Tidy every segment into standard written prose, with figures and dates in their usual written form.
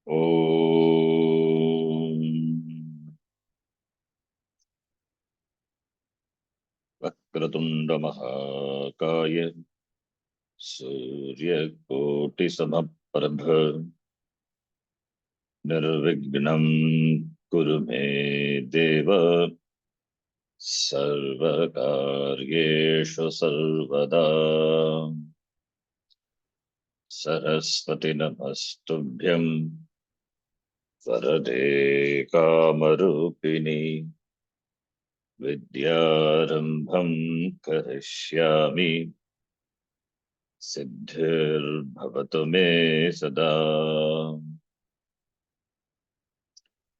ॐ वक्रतुण्डमहाकाय सूर्यकोटिसमप्रभ निर्विघ्नं कुरु मे देव सर्वकार्येषु सर्वदा। सरस्वति नमस्तुभ्यं वरदे कामरूपिणि विद्यारम्भं करिष्यामि सिद्धिर्भवतु मे सदा।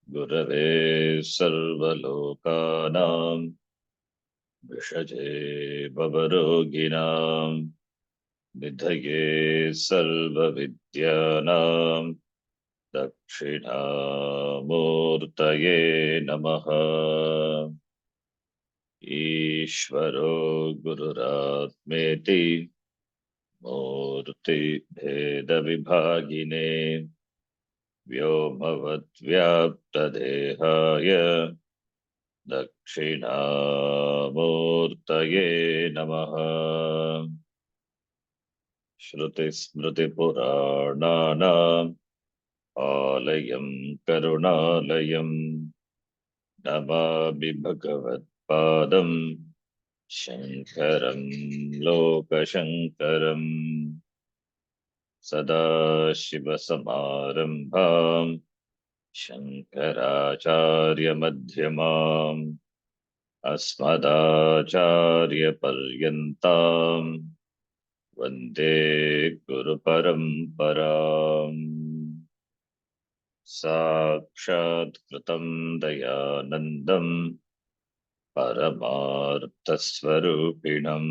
गुरवे सर्वलोकानां विषजे भवरोगिणां निधये सर्वविद्यानां दक्षिणामूर्तये नमः। ईश्वरो गुरुरात्मेति मूर्तिभेदविभागिने व्योमवद्व्याप्तदेहाय दक्षिणामूर्तये नमः। श्रुतिस्मृतिपुराणानाम् आलयं करुणालयं नमामि भगवत्पादं शङ्करं लोकशङ्करम्। सदाशिवसमारम्भाम् शङ्कराचार्यमध्यमाम् अस्मदाचार्यपर्यन्ताम् वन्दे गुरुपरम्पराम्। साक्षात् कृतं दयानन्दं परमार्थस्वरूपिणं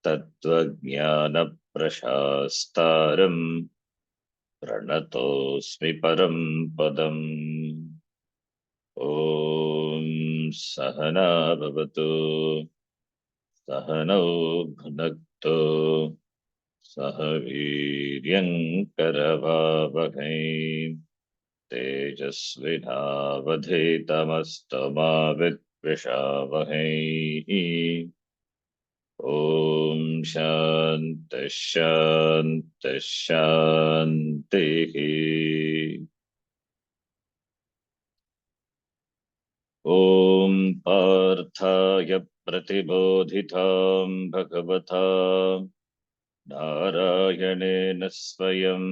तत्त्वज्ञानप्रशास्तारं प्रणतोऽस्मि परं पदम्। ॐ सहना भवतु सहनौ भुनक्तु सह वीर्यङ्करवावहै तेजस्विनावधीतमस्तु मा विद्विषावहै। ॐ शान्तिः शान्तिः शान्तिः। ॐ पार्थाय प्रतिबोधितां भगवता नारायणेन स्वयं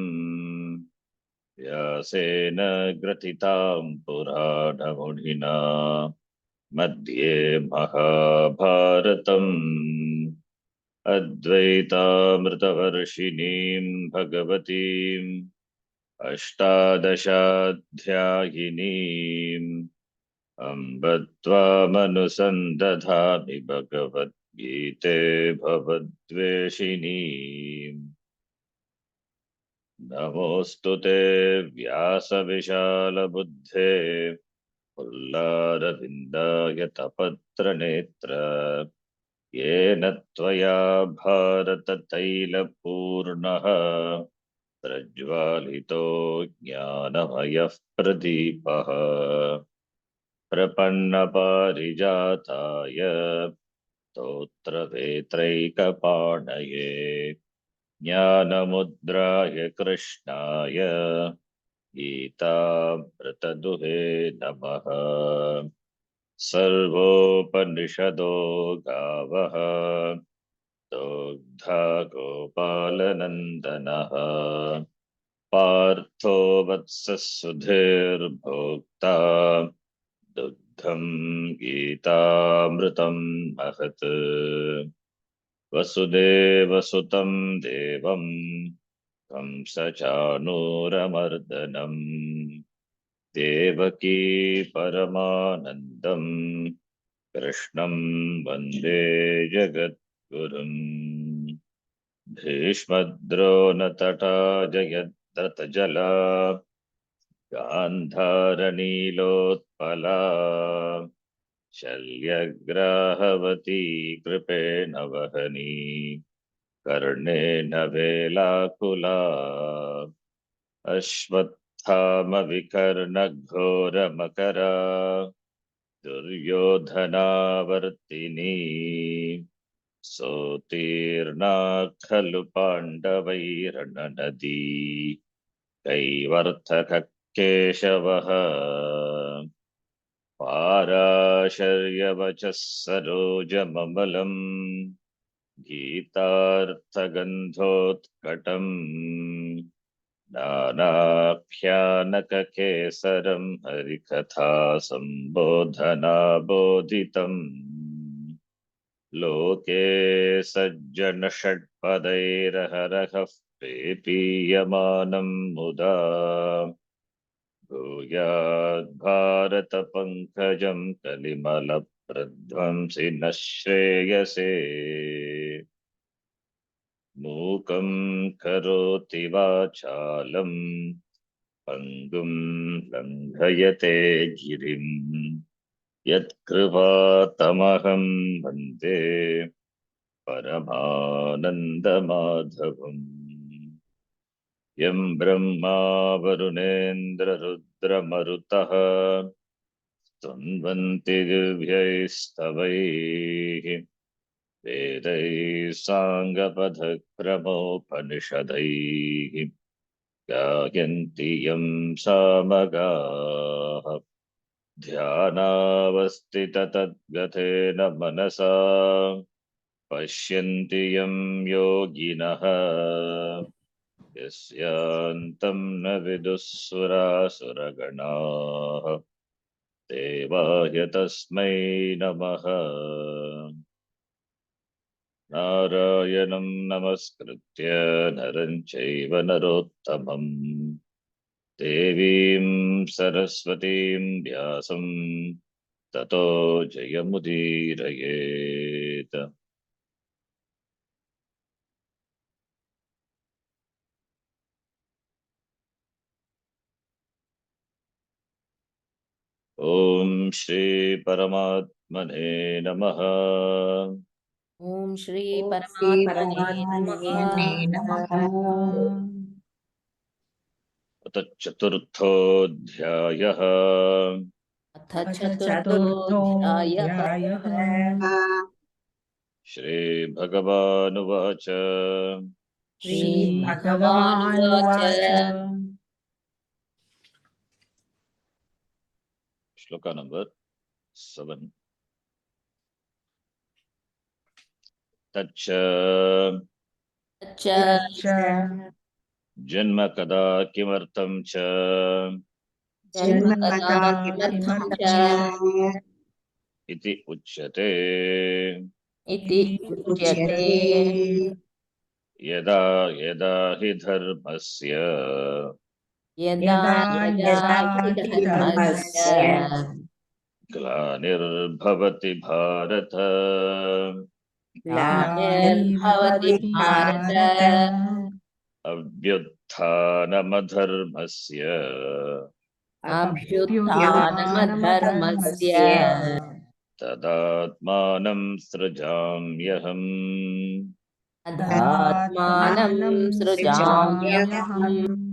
व्यासेन ग्रथितां पुराणमुनिना मध्ये महाभारतम् अद्वैतामृतवर्षिणीं भगवतीम् अष्टादशाध्यायिनीम् अम्ब त्वामनुसन्दधामि भगवद्गीते भवद्वेषिणीम्। नमोऽस्तु ते व्यासविशालबुद्धे पुल्लारविन्दायतपत्रनेत्र येन त्वया भारततैलपूर्णः प्रज्वालितो ज्ञानमयः प्रदीपः प्रपन्नपारिजाताय स्तोत्रवेत्रैकपाणये ज्ञानमुद्राय कृष्णाय गीतामृतदुहे नमः। सर्वोपनिषदो गावः दोग्धा गोपालनन्दनः पार्थो वत्सः सुधीर्भोक्ता दुग्धं गीतामृतं महत्। वसुदेवसुतं देवं कंसचाणूरमर्दनं देवकी परमानन्दं कृष्णं वन्दे जगद्गुरुम्। भीष्मद्रोणतटा जयद्रथजला गान्धारनीलोत्पला शल्यग्राहवती कृपेण वहनी कर्णेन वेलाकुला अश्वत्थामविकर्णघोरमकरा दुर्योधनावर्तिनी सोतीर्णा खलु पाण्डवैर्नदी कैवर्तकः केशवः पाराशर्यवचः सरोजममलम् गीतार्थगन्धोत्कटम् नानाख्यानककेसरम् हरिकथा सम्बोधनाबोधितम् लोके सज्जनषट्पदैरहरहः पेपीयमानम् मुदा भूयाद्भारतपङ्कजम् कलिमलप्रध्वंसि न श्रेयसे मूकं करोति वाचालम् पङ्गुं लङ्घयते गिरिम् यत्कृपातमहं वन्दे परमानन्दमाधवम् यं ब्रह्मा वरुणेन्द्ररुद्रमरुतः स्तुवन्ति दिव्यैस्तवैः वेदैः साङ्गपदक्रमोपनिषदैः गायन्ति यं सामगाः ध्यानावस्थिततद्गतेन मनसा पश्यन्ति यं योगिनः यस्यान्तं न विदुःसुरासुरगणाः देवाय तस्मै नमः नारायणं नमस्कृत्य नरं चैव नरोत्तमं देवीं सरस्वतीं व्यासं ततो जयमुदीरयेत्। ओम श्री परमात्मने नमः। ओम श्री ॐ श्री परमात्मने परमात्मने नमः। नमः। अथ चतुर्थोऽध्यायः। अथ अथ चतुर्थोऽध्यायः। चतुर्थोऽध्यायः। श्रीभगवानुवाच श्रीभगवानुवाच श्रीभगवानुवाच श्लोक नंबर 7। तच्च तच्च तच्च जन्म कदा किमर्थं च जन्म जन्म कदा कदा किमर्थं च किमर्थं च इति उच्यते। इति इति उच्यते। उच्यते। यदा यदा हि धर्मस्य यदा यदा यदा यदा हि हि धर्मस्य धर्मस्य ग्लानिर्भवति भारत ग्लानिर्भवति ग्लानिर्भवति भारत भारत अभ्युत्थानमधर्मस्य अभ्युत्थानमधर्मस्य अभ्युत्थानमधर्मस्य तदात्मानं सृजाम्यहम्। तदात्मानं तदात्मानं सृजाम्यहम्। सृजाम्यहम्।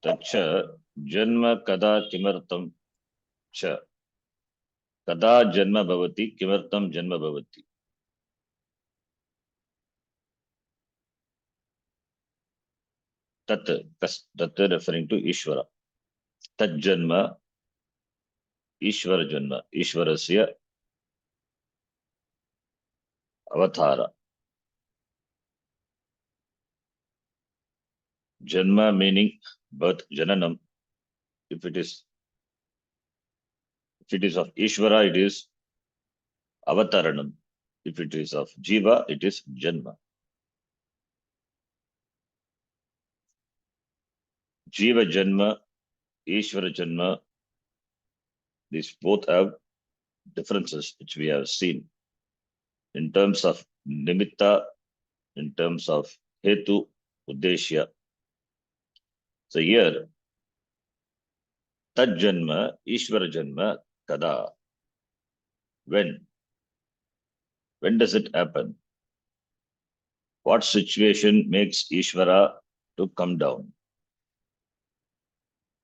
तच्च जन्म कदा किमर्थं च कदा जन्म भवति किमर्थं जन्म भवति। तत् तत् रेफरिंग टू ईश्वर। तज्जन्म ईश्वर जन्म ईश्वरस्य अवतार। जन्म meaning birth jananam. If it is of Ishvara, it is avataranam. If it is of Jiva, it is janma. Jiva janma, Ishvara janma, these both have differences which we have seen in terms of nimitta, in terms of hetu, uddeshya. So here, tad janma, Ishvara janma, kada. When does it happen? What situation makes Ishvara to come down?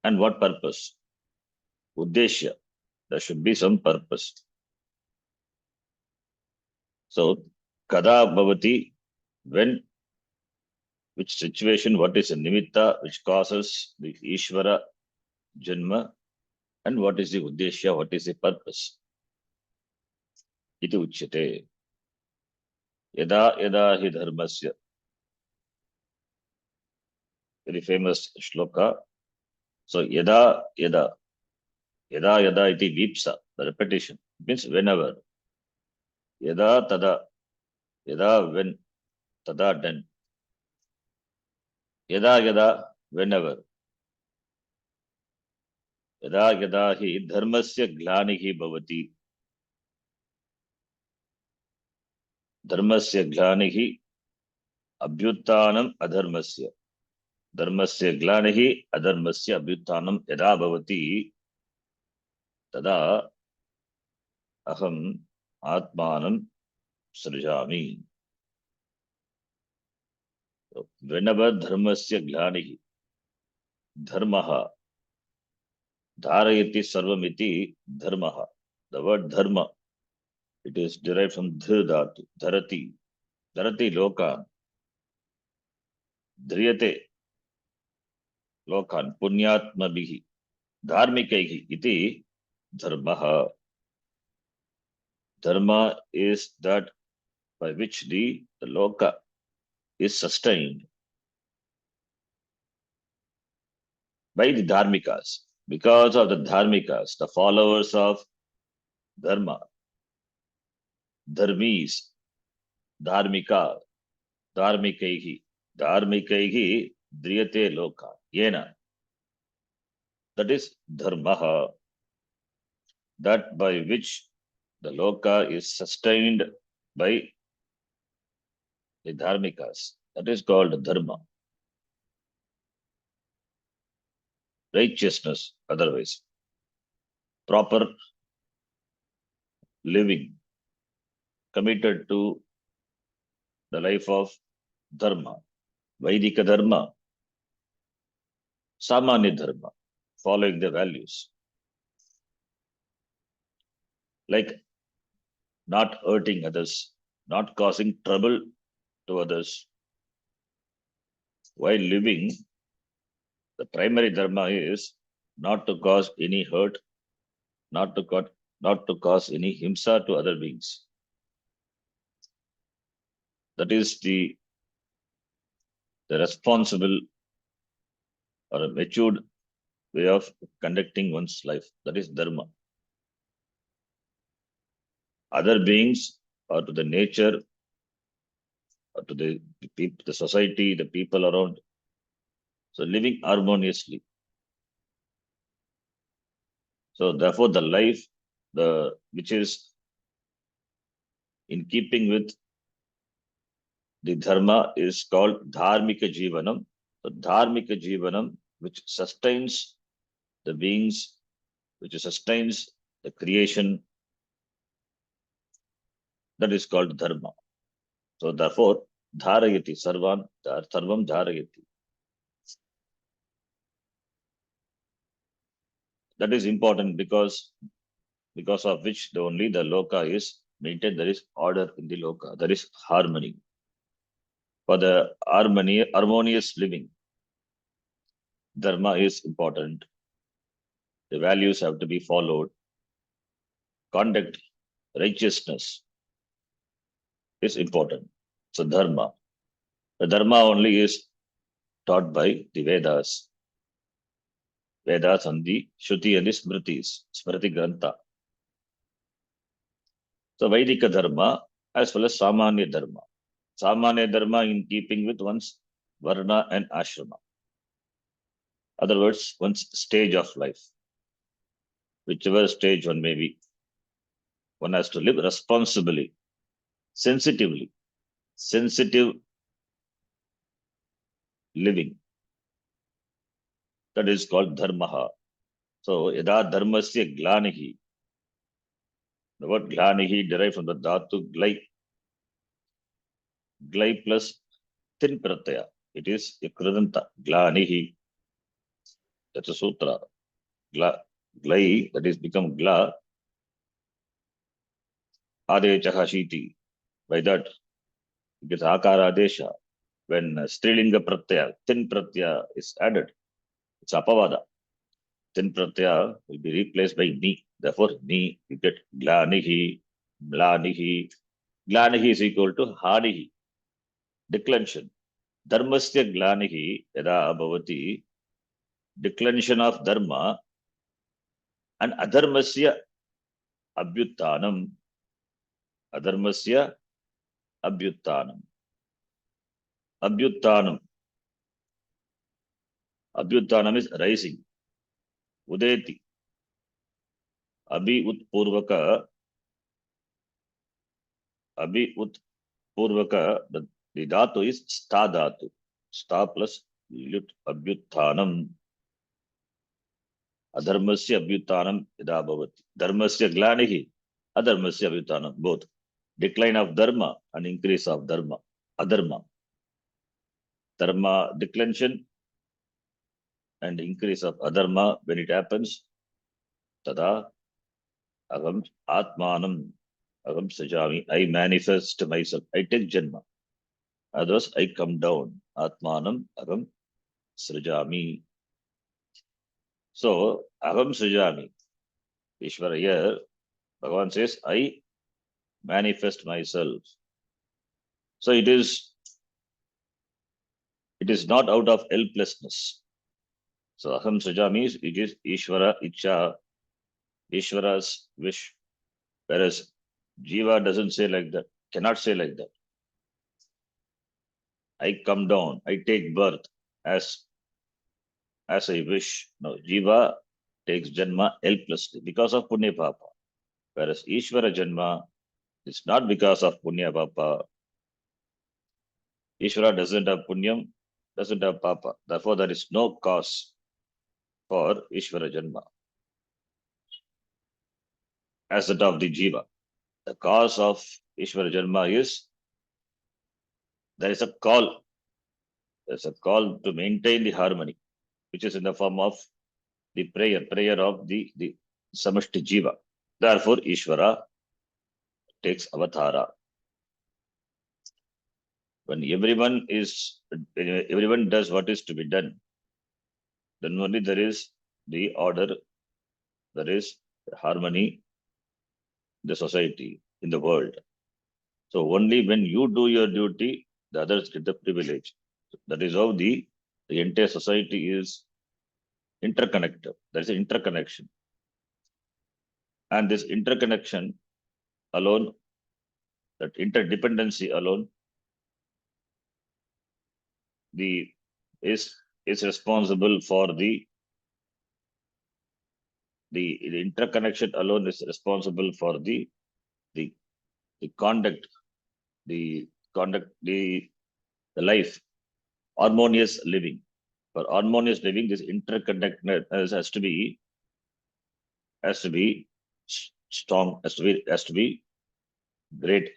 And what purpose? Uddeshya. There should be some purpose. So, kada bhavati, when, which situation, what is the nimitta which causes the Ishvara Janma, and what is the Uddeshya, what is the purpose? Iti uchyate. Yada yada hi dharmasya. Very famous shloka. So, yada yada. Yada yada iti vipsa, the repetition. Means whenever. Yada tada. Yada when. Tada then. Yada yada whenever. Yada yada hi dharmasya glanihi bhavati. Dharmasya glanihi abhyuttanam adharmasya. Dharmasya glanihi adharmasya abhyuttanam yada bhavati. Tada aham atmanam srijami. So, whenever dharmasya glanihi, dharmaha, dharayati sarvamiti dharmaha. The word dharma, it is derived from dhatu, dharati, dharati lokan, dhriyate lokan, punyatmabhihi, dharmikaihi, iti dharmaha. Dharma is that by which the loka is sustained by the dharmikas. Because of the dharmikas, the followers of dharma, dharmis, dharmika, dharmikaihi, dharmikaihi, driyate loka, yena. That is dharmaha, that by which the loka is sustained by the dharmikas. That is called dharma. Righteousness, otherwise. Proper living, committed to the life of dharma. Vaidika dharma, samanya dharma, following the values. Like not hurting others, not causing trouble to others. While living, the primary dharma is not to cause any hurt, not to cause any himsa to other beings. That is the responsible or a matured way of conducting one's life. That is dharma. Other beings or to the nature or to the society, the people around. So living harmoniously. So therefore the life, which is in keeping with the dharma is called dharmika jivanam. So dharmika jivanam, which sustains the beings, which sustains the creation, that is called dharma. So therefore, dharayati sarvam dharayati. That is important because of which only the loka is maintained. There is order in the loka. There is harmony. For the harmonious living, dharma is important. The values have to be followed. Conduct, righteousness is important. So dharma. The dharma only is taught by the Vedas. Vedas and the Shruti and the Smritis, Smriti Grantha. So Vaidika dharma as well as Samanya dharma. Samanya dharma in keeping with one's varna and ashrama. Other words, one's stage of life. Whichever stage one may be, one has to live responsibly, sensitively, sensitive living. That is called dharmaha. So yada dharmasya glanihi. The word glanihi derived from the dhatu glai. Glai plus tin pratyaya. It is a kridanta, glanihi. That's a sutra. Glai, that is become gla, adechaha shiti. By that, it gets akara adesha. When strilinga pratyaya, tin pratyaya is added, it's apavada. Tin pratyaya will be replaced by ni. Therefore, ni, you get glanihi, mlanihi. Glanihi is equal to hanihi, declension. Dharmasya glanihi yada bhavati, declension of dharma, and adharmasya abhyuttanam. Adharmasya abhyuttanam. Abhyuttanam. Abhyuttanam is rising. Udeti. Abhi utpurvaka. Abhi utpurvaka. The dhatu is sta dhatu. Sta plus lut abhyuttanam. Adharmasya abhyuttanam yada bhavati. Dharmasya glanihi. Adharmasya abhyuttanam. Both. Decline of dharma and increase of dharma. Adharma. Dharma declension and increase of adharma, when it happens, tada aham atmanam aham sajami. I manifest myself. I take janma. Otherwise, I come down. Atmanam aham srajami. So, aham srajami. Ishvara here, Bhagavan says, I manifest myself. So it is not out of helplessness. So aham srajami is, it is Ishvara icha, Ishvara's wish. Whereas Jiva doesn't say like that, cannot say like that. I come down, I take birth as I wish. No, Jiva takes Janma helplessly because of Punya Papa. Whereas Ishvara Janma is not because of Punya Papa. Ishvara doesn't have Punyam, doesn't have Papa. Therefore, there is no cause for Ishvara Janma as that of the Jiva. The cause of Ishvara Janma is there is a call. There's a call to maintain the harmony, which is in the form of the prayer of the Samashti Jiva. Therefore, Ishvara takes avatara. When everyone does what is to be done, then only there is the order, there is harmony in the society, in the world. So only when you do your duty, the others get the privilege. That is how the entire society is interconnected. There is an interconnection. And this interconnection alone, that interdependency alone, is responsible for the interconnection alone is responsible for the conduct, the life, harmonious living. For harmonious living, this interconnectedness has to be strong, has to be great.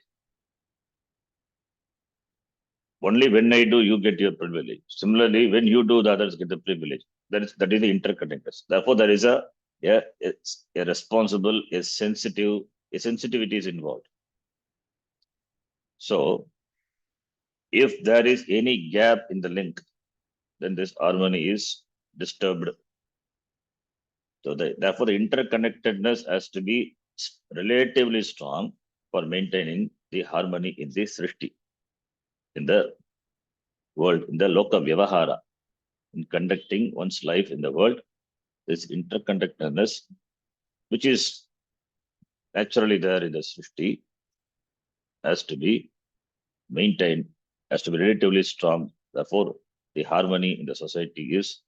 Only when I do, you get your privilege. Similarly, when you do, the others get the privilege. That is the interconnectedness. Therefore, there is a responsible, a sensitivity is involved. So, if there is any gap in the link, then this harmony is disturbed. So, therefore, the interconnectedness has to be relatively strong for maintaining the harmony in the srishti, in the world, in the loka vyavahara, in conducting one's life in the world. This interconnectedness, which is naturally there in the srishti, has to be maintained, has to be relatively strong. Therefore, the harmony in the society is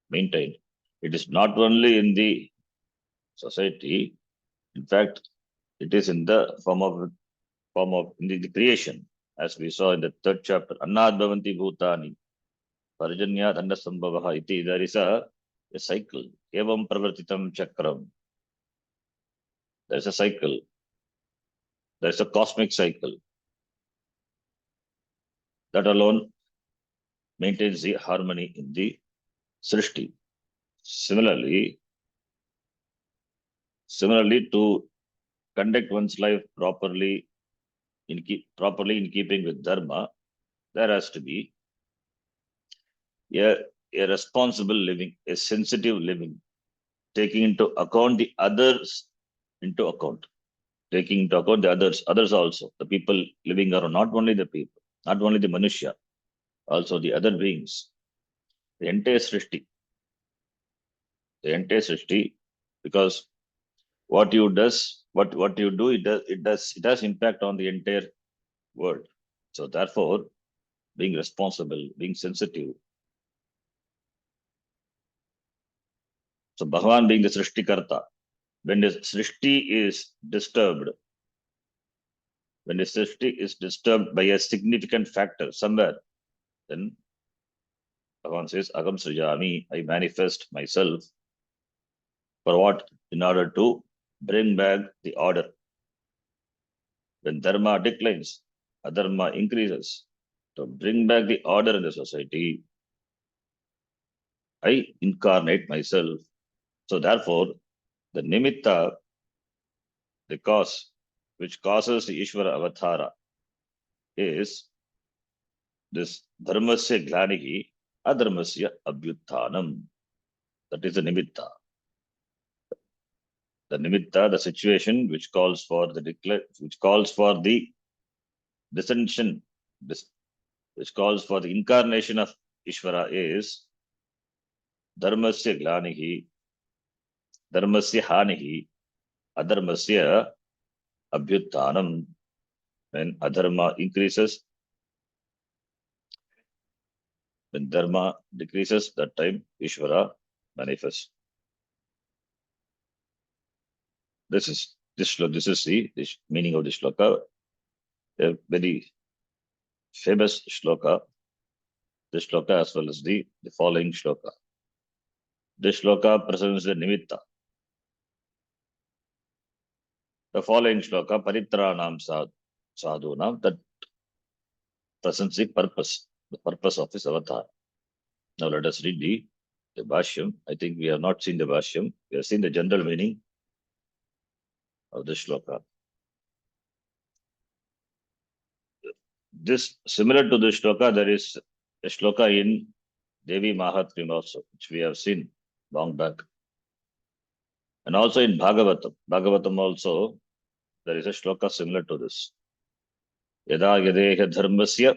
maintained. It is not only in the society, in fact, it is in the form of in the creation, as we saw in the third chapter. Annad bhavanti bhutani, parjanyat annasambhavaha iti. There is a cycle. Evam pravartitam chakram. There is a cycle. There is a cosmic cycle. That alone maintains the harmony in the Srishti. Similarly, to conduct one's life properly in keeping with dharma, there has to be a responsible living, a sensitive living, taking into account the others into account, taking into account the others also, the people living around, not only the people, not only the Manushya, also the other beings, the entire Srishti, because what you do, it has impact on the entire world. So therefore, being responsible, being sensitive. So Bhagavan being the Srishtikarta, when the Srishti is disturbed, by a significant factor somewhere, then Bhagavan says, Agam Srijami, I manifest myself. For what? In order to bring back the order. When dharma declines, adharma increases. To bring back the order in the society, I incarnate myself. So therefore, the nimitta, the cause, which causes the Ishvara avatara, is this dharmasya glanihi, adharmasya abhyuttanam. That is the nimitta. The nimitta, the situation which calls for the dissension, which calls for the incarnation of Ishvara, is dharmasya glanihi, dharmasya hanihi, adharmasya abhyuttanam. When adharma increases, when dharma decreases, that time Ishvara manifests. This is the meaning of the shloka, a very famous shloka. This shloka as well as the following shloka. This shloka presents the nimitta. The following shloka, paritranam sadhunam, that presents the purpose of his avatar. Now let us read the Bhashyam. I think we have not seen the Bhashyam. We have seen the general meaning of this shloka. This, similar to this shloka, there is a shloka in Devi Mahatmyam also, which we have seen long back. And also in Bhagavatam also, there is a shloka similar to this. Yada yadeha dharmasya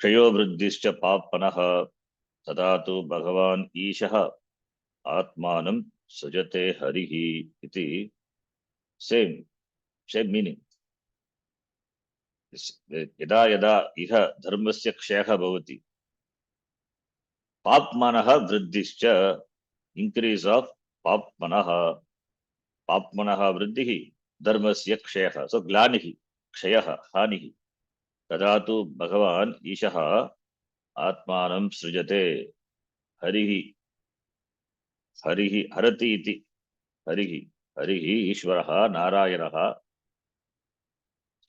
kshayo vriddhischa papanaha sadatu bhagavan ishaha atmanam sujate harihi iti. Same meaning. Yada yada iha dharmasya kshayaha bhavati papmanaha vriddhischa, increase of papmanaha vriddhihi, dharmasya kshayaha. So glanihi, kshayaha, hanihi. Tadatu bhagavan ishaha atmanam srijate harihi harati iti. Harihi ishvaraha narayanaha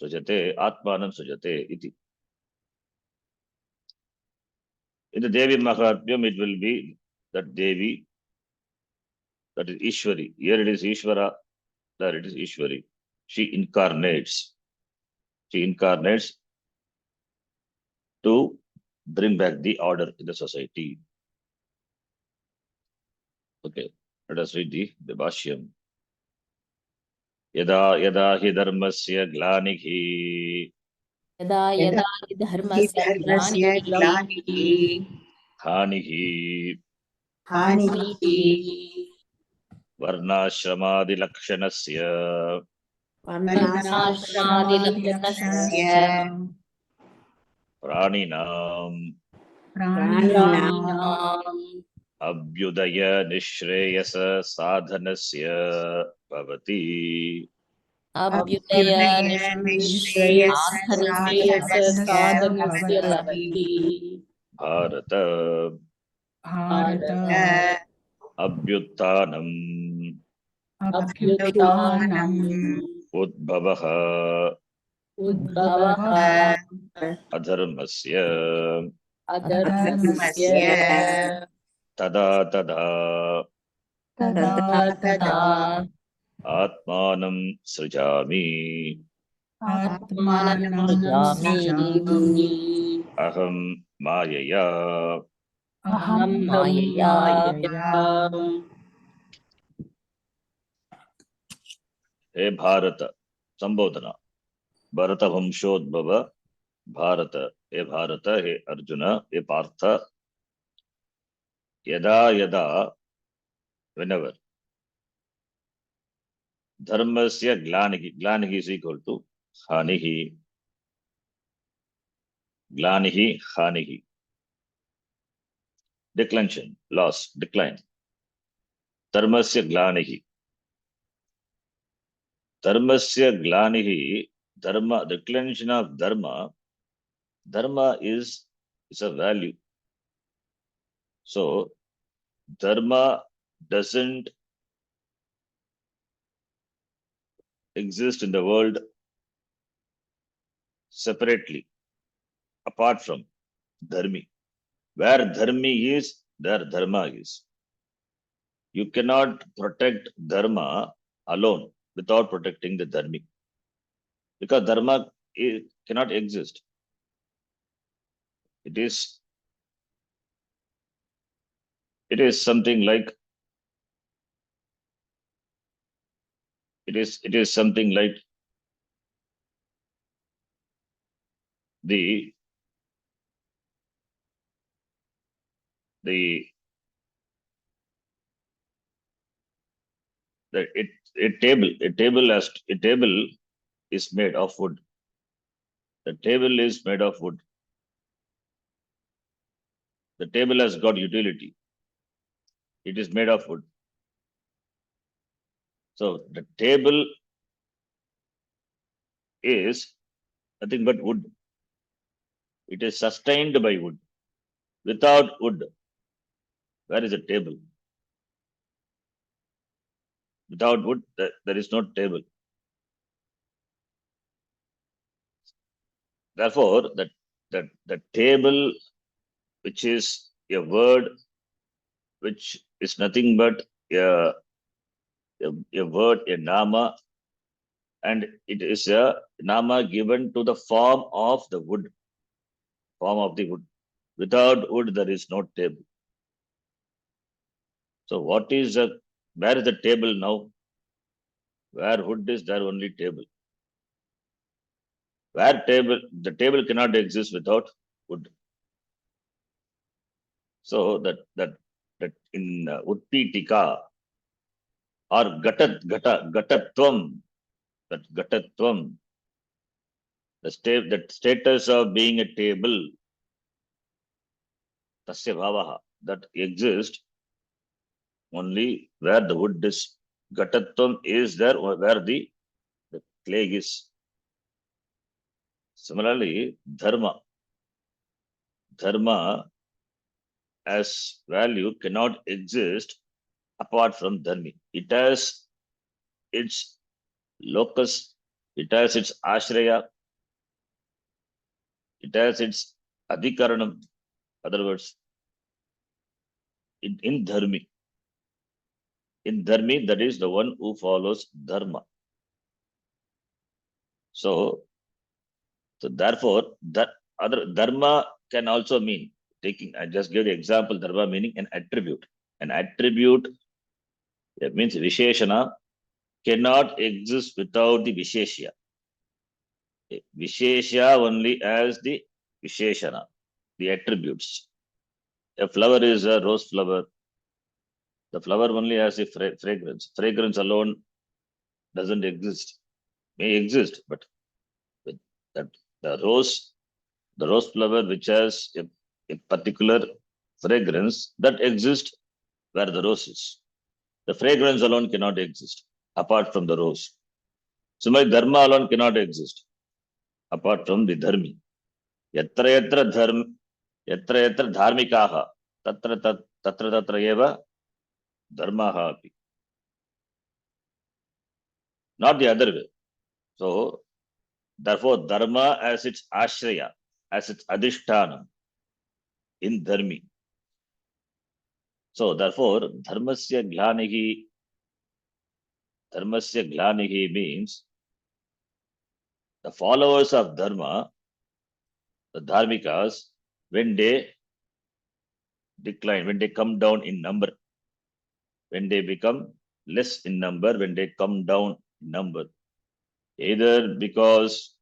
srijate atmanam srijate iti. In the Devi Mahatmyam, it will be that Devi, that is Ishwari. Here it is Ishvara, there it is Ishwari. She incarnates to bring back the order in the society. Okay, let us read the Bhashyam. Yada yada hi dharmasya glanihi यदा यदा हि धर्मस्य धर्मस्य ग्लानिः hanihi हानिः varnashramadilakshणस्य वर्णाश्रमादिलक्षणस्य प्राणिनां प्राणिनाम् अभ्युदय निःश्रेयस साधनस्य भवति. अभ्युदय निःश्रेयस साधनस्य भवति. भारत भारत अभ्युत्थानम् अभ्युत्थानम् उद्भवः उद्भवः अधर्मस्य अधर्मस्य तदा तदा तदा तदा आत्मानं सृजामि आत्मानं आत्मानं सृजामि सृजामि अहं मायया अहं मायया हे भारत संबोधना भरतवंशोद्भव भारत हे भारत हे अर्जुन हे पार्थ यदा यदा whenever धर्मस्य ग्लानिः is equal to हानिः ग्लानिः हानिः declension loss decline धर्मस्य ग्लानिः dharma declension of dharma is a value. So dharma doesn't exist in the world separately apart from dharmi. Where dharmi is, there dharma is. You cannot protect dharma alone without protecting the dharmi, because dharma cannot exist. It is something like it is something like the a table is made of wood. The table is made of wood. The table has got utility. It is made of wood. So the table is nothing but wood. It is sustained by wood. Without wood, where is a table? Without wood, there is no table. Therefore, the table, which is a word, which is nothing but a word, a nama, and it is a nama given to the form of the wood. Form of the wood. Without wood, there is no table. So where is the table now? Where wood is, there only table. The table cannot exist without wood. So that in Utpitika or gatatvam, that gatatvam, the status of being a table, tasya bhavaha, that exists only where the wood is. Gatatvam is there where the clay is. Similarly, dharma as value cannot exist apart from dharmi. It has its locus, it has its ashraya, it has its adhikaranam. Other words, in dharmi. In dharmi, that is the one who follows dharma. So therefore, that other dharma can also mean I just gave the example, dharma meaning an attribute. An attribute, that means visheshana, cannot exist without the visheshya. Visheshya only as the visheshana, the attributes. A flower is a rose flower. The flower only has a fragrance. Fragrance alone doesn't exist. May exist, but that the rose flower which has a particular fragrance that exists where the rose is. The fragrance alone cannot exist apart from the rose. Similarly, dharma alone cannot exist apart from the dharmi. Yatra yatra dharmikaha tatra eva dharmaha api. Not the other way. So Therefore, dharma as its ashraya, as its adhishtanam in dharmi. So, therefore, dharmasya glanihi means the followers of dharma, the dharmikas, when they decline, when they come down in number, when they become less in number, when they come down in number, either because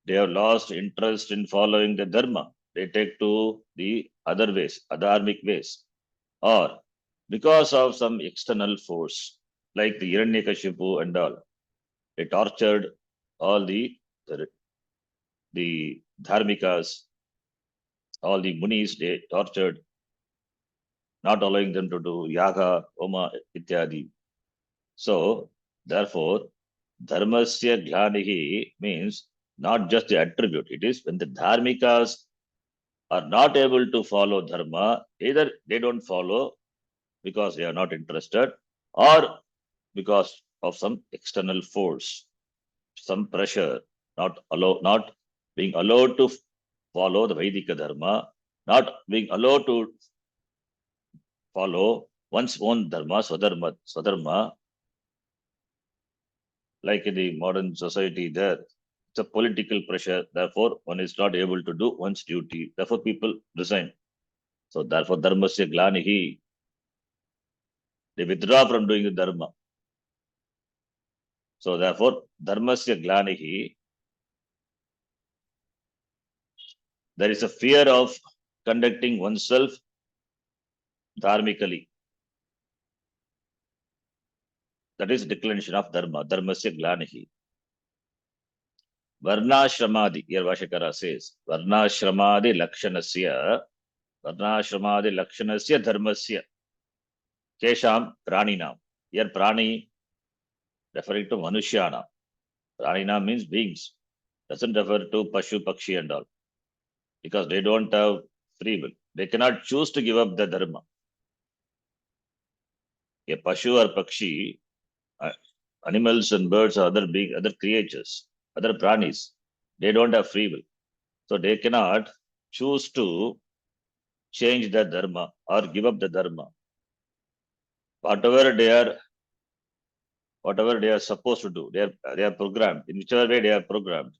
they have lost interest in following the dharma, they take to the other ways, adharmic ways, or because of some external force, like the Hiranyakashipu and all, they tortured all the dharmikas, all the munis, they tortured, not allowing them to do yaga, homa, ityadi. So, therefore, dharmasya glanihi means not just the attribute. It is when the dharmikas are not able to follow dharma, either they don't follow because they are not interested, or because of some external force, some pressure, not being allowed to follow the Vedika dharma, not being allowed to follow one's own dharma, swadharma, like in the modern society there. It's a political pressure. Therefore, one is not able to do one's duty. Therefore, people resign. So, therefore, dharmasya glanihi, they withdraw from doing the dharma. So, therefore, dharmasya glanihi, there is a fear of conducting oneself dharmically. That is declination of dharma, dharmasya glanihi. Varnashramadi, here Vashakara says, Varnashramadi lakshanasya dharmasya, kesham praninam. Here prani referring to manushyanam. Pranina means beings. Doesn't refer to Pashu, Pakshi and all. Because they don't have free will. They cannot choose to give up the dharma. A Pashu or Pakshi, animals and birds or other creatures, other pranis, they don't have free will. So they cannot choose to change the dharma or give up the dharma. Whatever they are supposed to do, they are programmed. In whichever way they are programmed,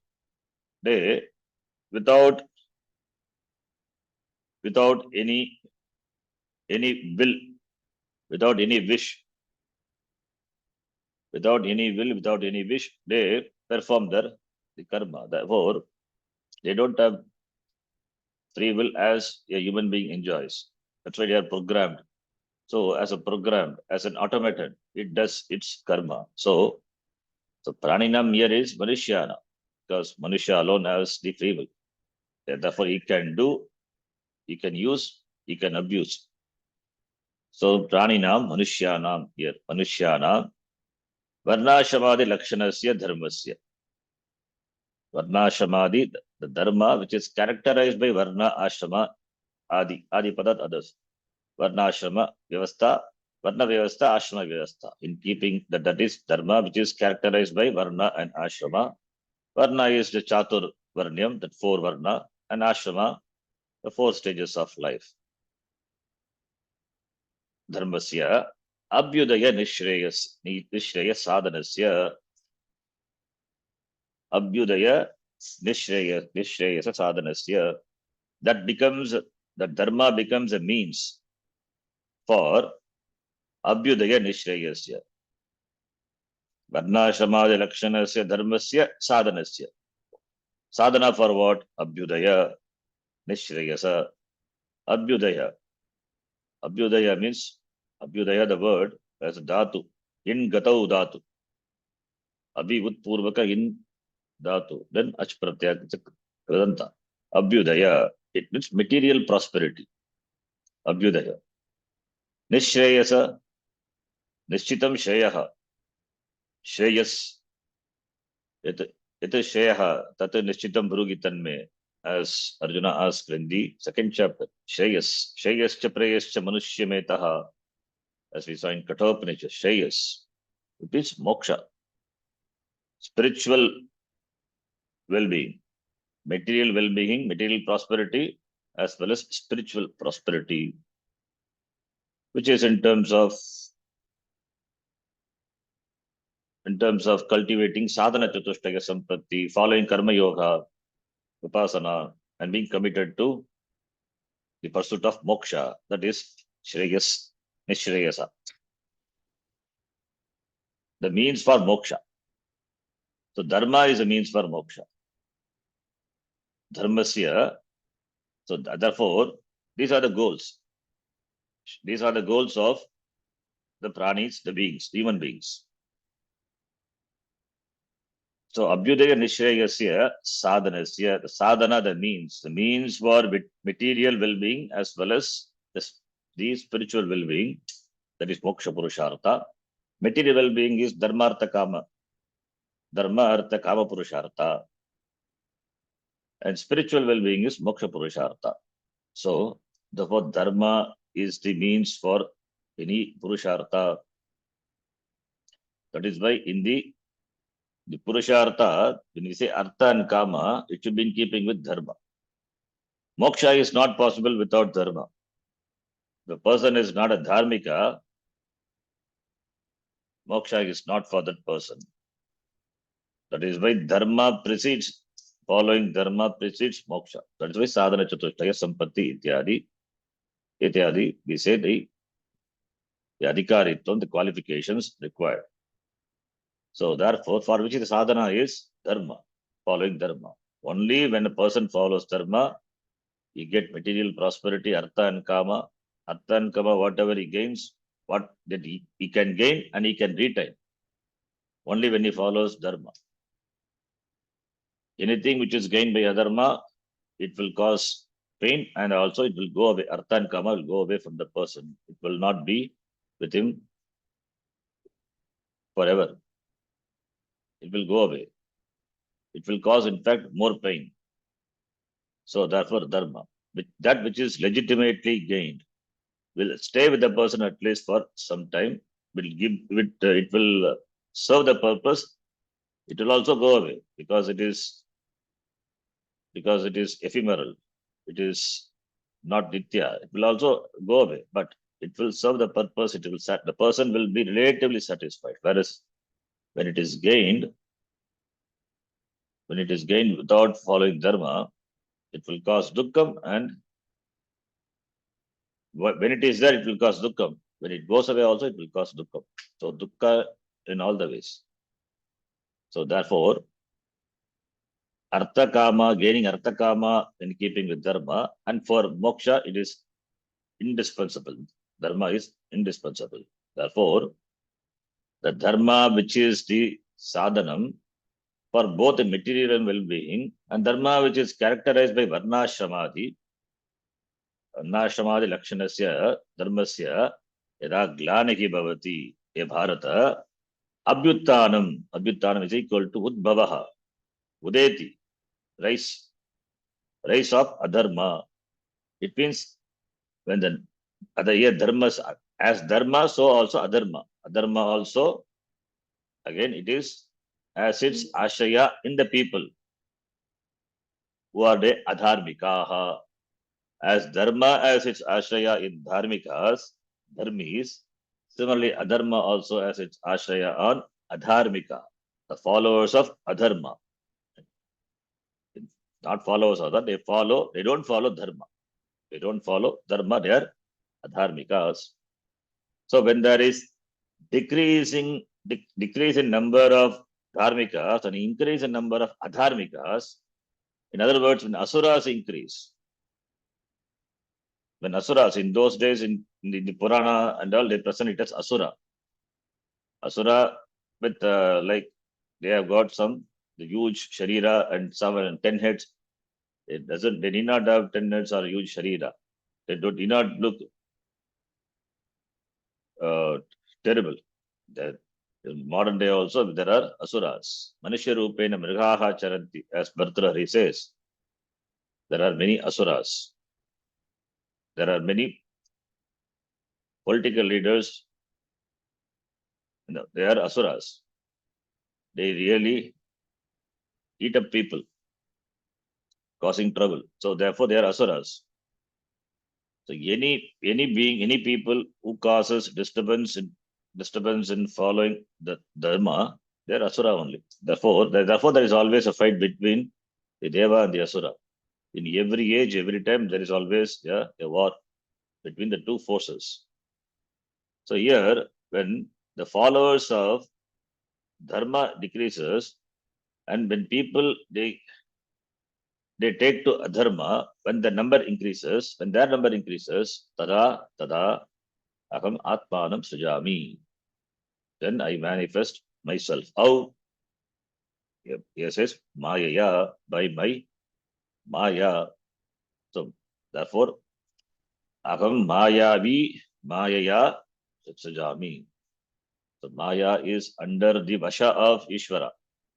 they without any will, without any wish, without any wish, they perform the karma. Therefore, they don't have free will as a human being enjoys. That's why they are programmed. So, as a programmed, as an automated, it does its karma. So praninam here is Manushyana, because Manusya alone has the free will. Therefore, he can do, he can use, he can abuse. So, praninam, Manushyanam here, Manushyanam, Varnashamadi Lakshanasya Dharmasya. Varnashamadi, the dharma which is characterized by Varna, Ashrama, Adi Padat, others. Varnashrama, Vyavastha, Varna Vyavastha, Ashrama Vyavastha. In keeping that is dharma which is characterized by Varna and Ashrama. Varna is the Chatur Varnyam, that 4 Varna, and Ashrama, the 4 stages of life. Dharmasya, Abhyudaya Nishreya Sadhanasya, Abhyudaya Nishreya Sadhanasya, that dharma becomes a means for Abhyudaya Nishreyasya. Varna Shamadi Lakshanasya Dharmasya Sadhanasya. Sadhana for what? Abhyudaya Nishreyasa. Abhyudaya. Abhyudaya means, Abhyudaya, the word, as a dhatu. In gatau dhatu. Abhi utpurvaka in dhatu. Then ach pratyaya kradanta. Abhyudaya. It means material prosperity. Abhyudaya. Nishreyasa. Nishchitam shreyaha. Shreyas. Ita shreyaha. Tata nishchitam bhurugitanme. As Arjuna asked in the 2nd chapter. Shreyas. Shreyascha prayascha manushyametaha. As we saw in Kathopanishad, Shreyas. It is moksha. Spiritual well-being. Material well-being, material prosperity, as well as spiritual prosperity, which is in terms of cultivating sadhana chatushtaya sampatti, following karma yoga, vipassana, and being committed to the pursuit of moksha, that is shreyas, nishreyasa, the means for moksha. So dharma is a means for moksha. Dharmasya, so therefore, these are the goals. These are the goals of the pranis, the beings, human beings. So Abhyudaya Nishreyasya Sadhanasya, the sadhana, the means for material well-being as well as the spiritual well-being, that is moksha purushartha. Material well-being is dharma artha kama purushartha, and spiritual well-being is moksha purushartha. So therefore dharma is the means for any purushartha. That is why in the purushartha, when we say artha and kama, it should be in keeping with dharma. Moksha is not possible without dharma. The person is not a dharmika, moksha is not for that person. That is why dharma precedes, following dharma precedes moksha. That is why sadhana chatushtaya sampatti ityadi, we say the adhikaritvam, the qualifications required. So therefore, for which the sadhana is dharma, following dharma. Only when a person follows dharma, he get material prosperity, artha and kama. Artha and kama, whatever he gains, what that he can gain and he can retain. Only when he follows dharma. Anything which is gained by adharma, it will cause pain and also it will go away. Artha and kama will go away from the person. It will not be with him forever. It will go away. It will cause, in fact, more pain. So therefore, dharma, that which is legitimately gained, will stay with the person at least for some time. Will give it will serve the purpose. It will also go away because it is ephemeral. It is not nitya. It will also go away, but it will serve the purpose. The person will be relatively satisfied. Whereas when it is gained without following dharma, it will cause dukkham, and when it is there, it will cause dukkham. When it goes away also, it will cause dukkham. So dukkha in all the ways. So therefore, artha kama, gaining artha kama in keeping with dharma, and for moksha, it is indispensable. Dharma is indispensable. Therefore, the dharma which is the sadhanam for both the material and well-being, and dharma which is characterized by varnashramadi lakshanasya dharmasya yada glanihi bhavati ye bharata abhyuttanam is equal to udbhavaha udeti, rise of adharma. It means when the other here dharmas, as dharma, so also adharma. Adharma also, again, it is as its ashraya in the people who are the adharmikaha. As dharma as its ashraya in dharmikas, dharmis, similarly adharma also as its ashraya on adharmika, the followers of adharma. Not followers of that, they don't follow dharma. They don't follow dharma, they are adharmikas. So when there is decrease in number of dharmikas and increase in number of adharmikas, in other words, when asuras increase, when asuras in those days in the Purana and all, they present it as asura. Asura with like they have got the huge sharira and 7 and 10 heads. They need not have 10 heads or huge sharira. They need not look terrible. In modern day also there are asuras. Manishya rupena mrigaha charanti, as Bhartrahari says. There are many asuras. There are many political leaders. They are asuras. They really eat up people. causing trouble. So therefore they are asuras. So any being, any people who causes disturbance in following the dharma, they are asura only. Therefore there is always a fight between the deva and the asura. In every age, every time, there is always a war between the two forces. So here, when the followers of dharma decreases, and when people they take to adharma, when the number increases, when their number increases, tada aham atmanam sujami. Then I manifest myself. How? Yes, yes, mayaya, by my maya. So therefore, aham mayavi mayaya sujami. So Maya is under the Vasha of Ishvara.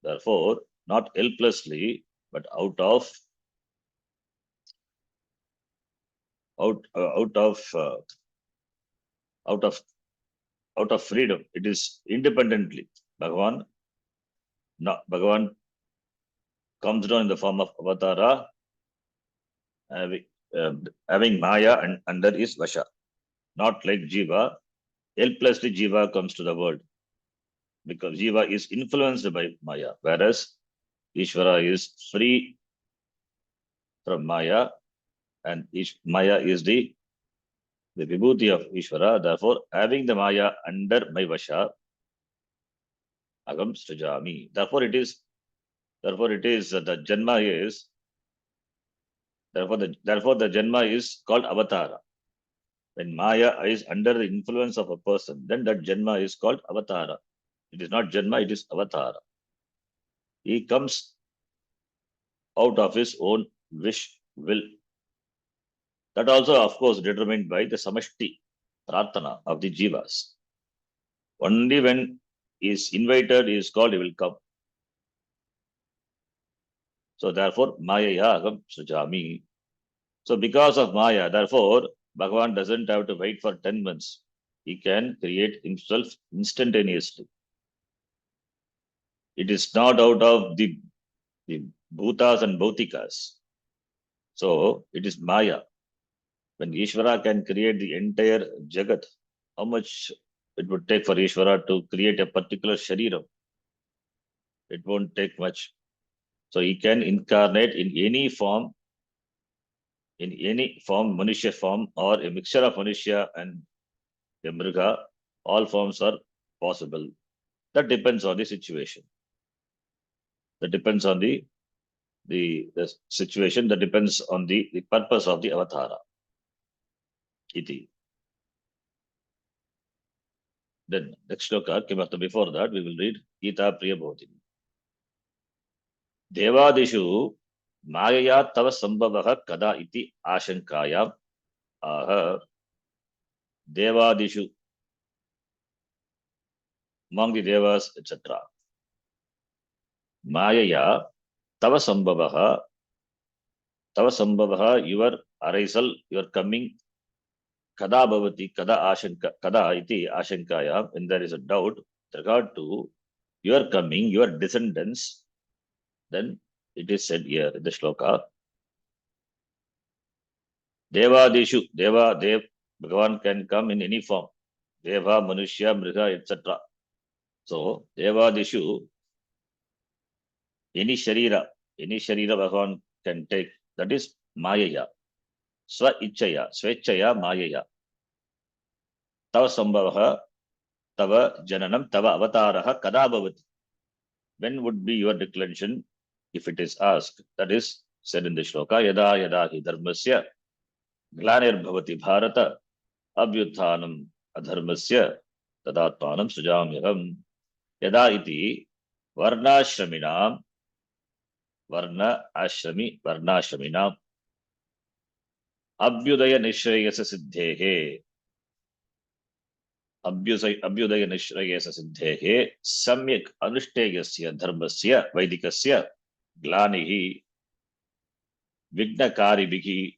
Therefore, not helplessly, but out out of uh, out of out of freedom. It is independently. Bhagavan comes down in the form of avatara, having, having Maya and under his Vasha. Not like Jiva. Helplessly Jiva comes to the world because Jiva is influenced by Maya, whereas Ishvara is free from Maya, and Maya is the vibhuti of Ishvara. Therefore, having the Maya under my Vasha, agam srijami. Therefore it is the Janma is, therefore the Janma is called Avatara. When Maya is under the influence of a person, then that Janma is called Avatara. It is not Janma, it is Avatara. He comes out of his own will. That also, of course, determined by the samashti, prarthana of the jivas. Only when he is invited, he is called, he will come. So therefore, Maya agam sujami. So because of Maya, therefore, Bhagavan doesn't have to wait for 10 months. He can create himself instantaneously. It is not out of the bhutas and bhautikas. So it is Maya. When Ishvara can create the entire Jagat, how much it would take for Ishvara to create a particular Shariram? It won't take much. So he can incarnate in any form, Manushya form, or a mixture of Manushya and a Mriga. All forms are possible. That depends on the situation. That depends on the situation. That depends on the purpose of the avatara. Iti. Then next shloka, before that, we will read Gita Priya Bhavati. Devadishu Mayaya Tava Sambhavaha Kada iti Ashankaya Aha Devadishu, among the devas, etc. Mayaya Tava Sambhavaha, your arisal, your coming, Kada Bhavati, Kada iti Ashankaya, when there is a doubt with regard to your coming, your descendants, then it is said here in the shloka, Devadishu, Dev, Bhagavan can come in any form. Deva, Manushya, Mriga, etc. So, Devadishu, any Sharira Bhagavan can take. That is Mayaya. Swa Ichaya, Swechaya, Mayaya. Tava Sambhavaha, Tava Jananam, Tava Avataraha, Kada Bhavati. When would be your declension if it is asked? That is said in the shloka, Yada Yada Hi Dharmasya, Glanir Bhavati Bharata, Abhyuthanam Adharmasya, Tadatmanam Sujamyaham. Yada iti Varnashraminam, Varnashraminam, Abhyudaya Nishrayasa Siddhehe, Abhyudaya Nishrayasa Siddhehe, Samyak Anushtegasya Dharmasya, Vaidikasya, Glanihi, Vignakaribihi,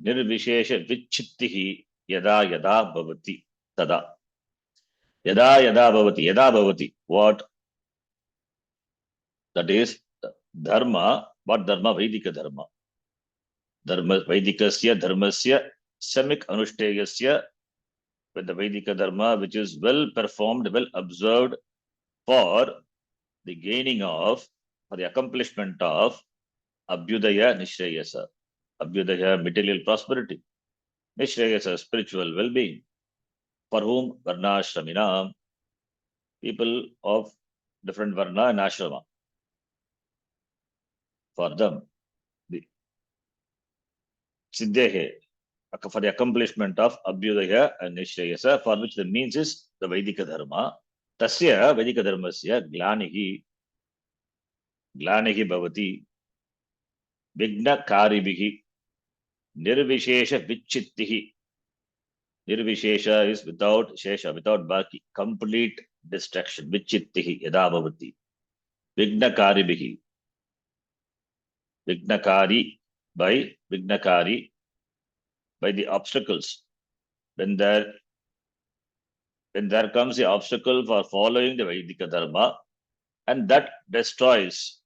Nirvishesha Vichittihi, Yada Yada Bhavati, Tada. Yada Yada Bhavati, what? That is Dharma, what Dharma? Vaidika Dharma. dharma Vaidikasya dharmasya samik anushteyasya, with the Vedika dharma which is well performed, well observed for the gaining of, for the accomplishment of Abhyudaya Nishreyasa. Abhyudaya, material prosperity. Nishreyasa, spiritual well-being. For whom? Varnashramina, people of different Varna and Ashrama. For them, the Siddhehe, for the accomplishment of Abhyudaya and Nishreyasa, for which the means is the Vedika Dharma. Tasya Vedika Dharmasya glanihi bhavati vigna karibihi nirvishesha vichittihi. Nirvishesha is without shesha, without baki, complete distraction. Vichittihi yada bhavati. Vignakaribihi. Vignakari by Vignakari, by the obstacles. When there comes the obstacle for following the Vedika Dharma, and that destroys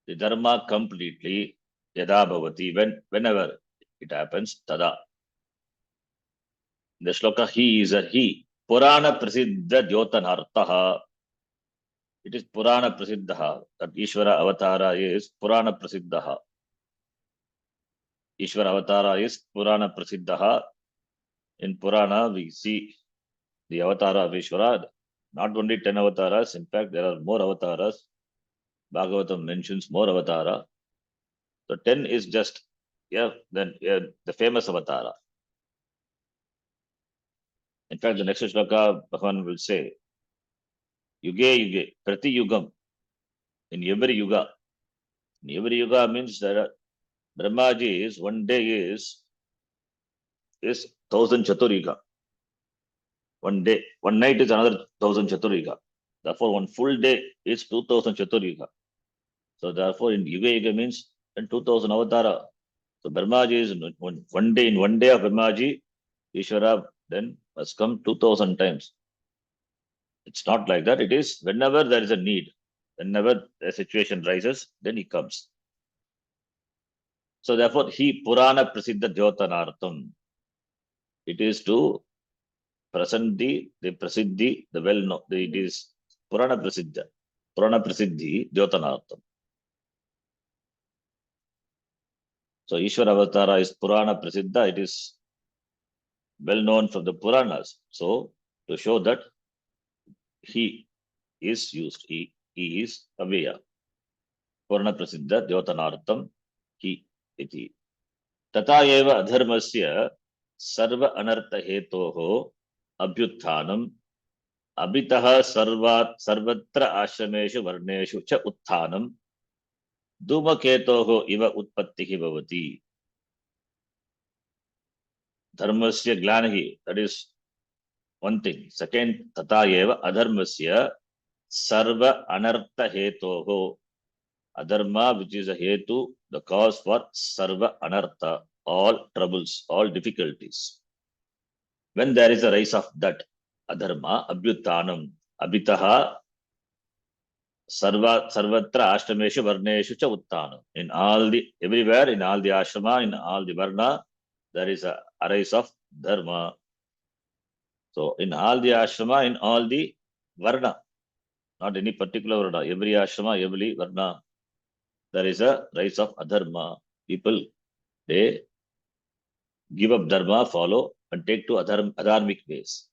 the Dharma completely, yada bhavati, whenever it happens, tada. The shloka, he is a he. Purana prasiddha dyotanartaha. It is Purana prasiddha. That Ishvara avatara is Purana prasiddha. Ishvara avatara is Purana prasiddha. In Purana, we see the avatara of Ishvara. Not only 10 avatars, in fact, there are more avatars. Bhagavatam mentions more avatara. So 10 is just, the famous avatara. In fact, the next shloka, Bhagavan will say, Yuge Yuge, Prati Yugam, in every yuga. In every yuga means that Brahmaji is, one day is 1000 Chaturyuga. One day, one night is another 1000 Chaturyuga. Therefore, one full day is 2000 Chaturyuga. So therefore, in Yuga Yuga means 2000 avatara. So Brahmaji is one day, in one day of Brahmaji, Ishvara then must come 2000 times. It's not like that. It is whenever there is a need, whenever a situation rises, then he comes. So therefore, he Purana Prasiddha Jyotanartham. It is to present the Prasiddhi, the well-known, it is Purana Prasiddha. Purana Prasiddhi Jyotanartham. So Ishvara Avatara is Purana Prasiddha. It is well known from the Puranas. So to show that he is used, he is aware. Purana Prasiddha Jyotanartham he iti. Tata eva adharmasya sarva anartha hetoho abhyutthanam abitaha sarvatra ashrameshu varneshu cha utthanam dhumaketoho iva utpattihi bhavati. Dharmasya glanihi, that is one thing. Second, tata eva adharmasya sarva anartha hetoho. Adharma, which is a hetu, the cause for sarva anartha, all troubles, all difficulties. When there is a rise of that adharma, abhyuttanam, abhitaha, sarvatra ashrameshu varneshu cha uttanam. In all the, everywhere, in all the ashrama, in all the varna, there is a rise of dharma. So in all the ashrama, in all the varna, not any particular varna, every ashrama, every varna, there is a rise of adharma. People, they give up dharma, follow, and take to adharmic ways.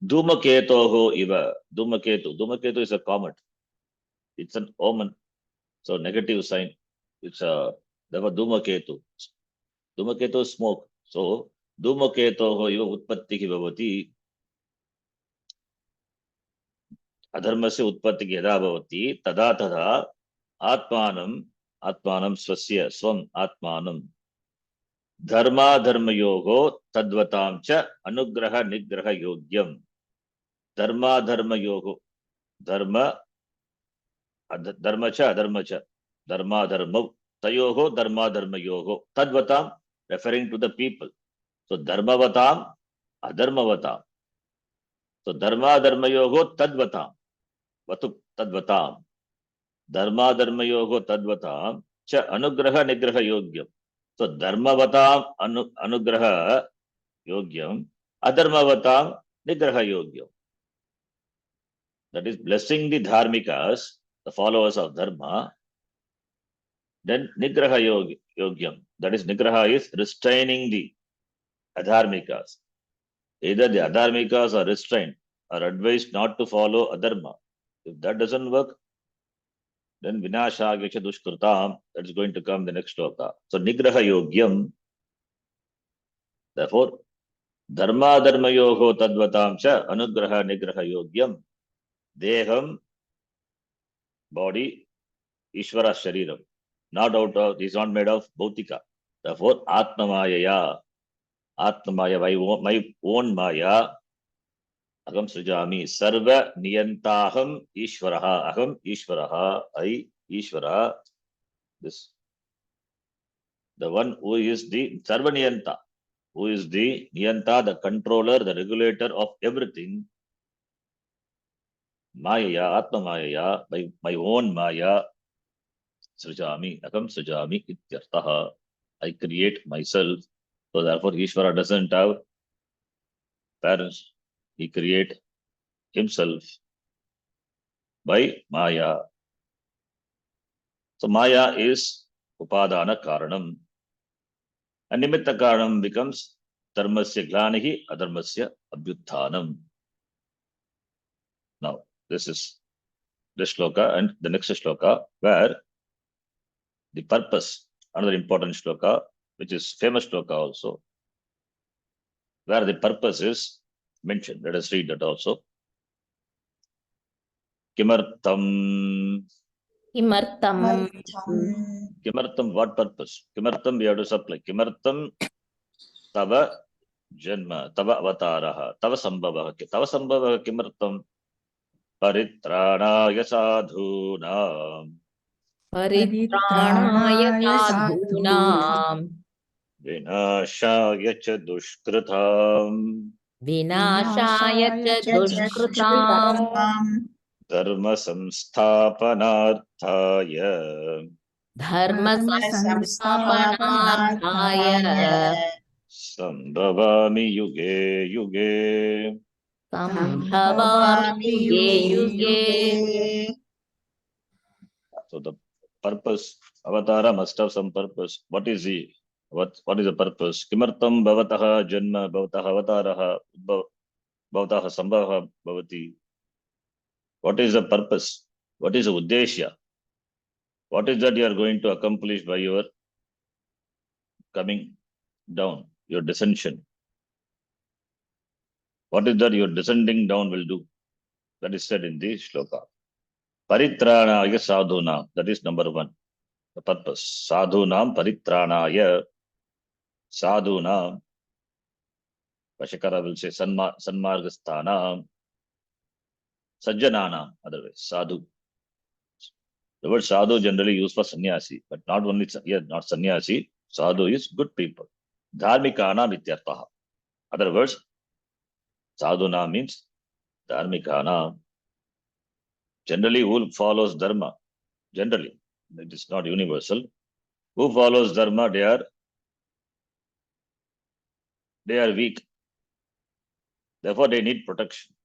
Dhumaketoho iva. Dhumaketu is a comet. It's an omen. So negative sign. It's a Dhumaketu. Dhumaketu is smoke. So Dhumaketoho iva utpattihi bhavati. Adharmasya utpattihi yada bhavati. Tada atmanam swasya swam atmanam dharma yogo tadvatam cha anugraha nigraha yogyam. Dharma yogo, dharma cha dharma tayoho dharma yogo tadvatam, referring to the people. So dharmavatam adharmavatam. So dharma yogo tadvatam, vatu tadvatam. Dharma yogo tadvatam cha anugraha nigraha yogyam. So dharmavatam anugraha yogyam, adharmavatam nigraha yogyam. That is blessing the dharmikas, the followers of dharma. Then nigraha yogyam. That is nigraha is restraining the adharmikas. Either the adharmikas are restrained or advised not to follow adharma. If that doesn't work, then vinasha gacha dushkritam, that's going to come the next shloka. So nigraha yogyam, therefore, dharma dharma yoho tadvatam cha anugraha nigraha yogyam, deham, body, ishvara shariram. Not out of, is not made of bhautika. Therefore, atmamayaya, atmamaya, my own maya, aham srijami, sarva niyantaham ishvaraha, aham ishvaraha, I ishvara, this, the one who is the sarva niyanta, who is the niyanta, the controller, the regulator of everything. Maya, atmamayaya, my own maya, srijami, aham srijami ityartaha, I create myself. So therefore, Ishvara doesn't have parents. He create himself by Maya. So Maya is Upadana Karanam. And Nimitta Karanam becomes Dharmasya Glanihi, Adharmasya Abhyuthanam. Now, this is this shloka and the next shloka where the purpose, another important shloka, which is famous shloka also, where the purpose is mentioned. Let us read that also. Kimartam. Kimartam. Kimartam, what purpose? Kimartam, we have to supply. Kimartam tava janma, tava avataraha, tava sambhavaha. Tava sambhavaha kimartam? Paritranaya sadhunam. Paritranaya sadhunam. Vinashaya cha dushkritam. Vinashaya cha dushkritam. Dharma samsthapanarthaya. Dharma samsthapanarthaya. Sambhavami yuge yuge. Sambhavami yuge yuge. So the purpose, avatara must have some purpose. What is the the purpose? Kimartam bhavataha janma bhavataha avataraha bhavataha sambhava bhavati. What is the purpose? What is the uddeshya? What is that you are going to accomplish by your coming down, your descension? What is that your descending down will do? That is said in the shloka. Paritranaya sadhunam. That is number one. The purpose. Sadhunam paritranaya. Sadhunam. Vashakara will say sanmargasthanam. Sajjananam. Otherwise, sadhu. The word sadhu generally used for sannyasi, but not only here, not sannyasi. Sadhu is good people. Dharmikanam ityartaha. Other words, sadhuna means dharmikanam. Generally, who follows dharma? Generally, it is not universal. Who follows dharma? They are weak. Therefore, they need protection.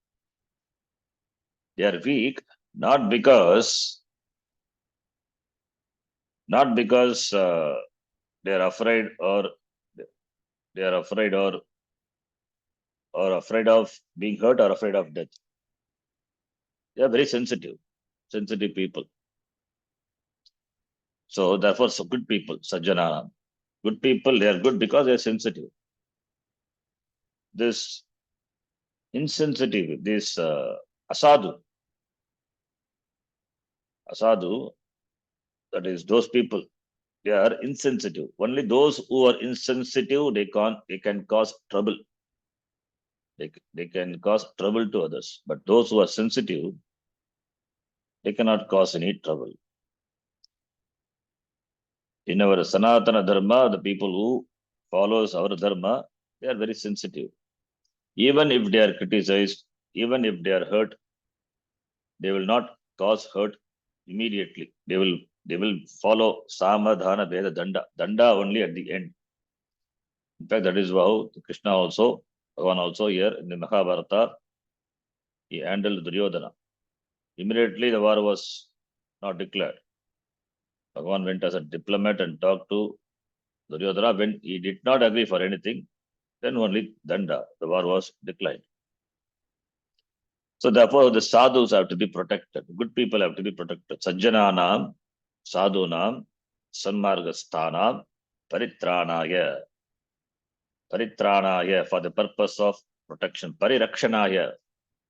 They are weak not because they are afraid or afraid of being hurt or afraid of death. They are very sensitive people. So therefore, so good people, sajjana, good people, they are good because they are sensitive. This insensitive, this asadu, that is those people, they are insensitive. Only those who are insensitive, they can cause trouble. They can cause trouble to others. But those who are sensitive, they cannot cause any trouble. In our Sanatana Dharma, the people who follows our Dharma, they are very sensitive. Even if they are criticized, even if they are hurt, they will not cause hurt immediately. They will They will follow Samadhana Veda Danda. Danda only at the end. In fact, that is how Krishna also, Bhagavan also here in the Mahabharata, he handled Duryodhana. Immediately the war was not declared. Bhagavan went as a diplomat and talked to Duryodhana. When he did not agree for anything, then only Danda, the war was declared. So therefore, the sadhus have to be protected. Good people have to be protected. Sajjananam, sadhunam, sanmargasthanam, paritranaya. Paritranaya, for the purpose of protection. Parirakshanaya.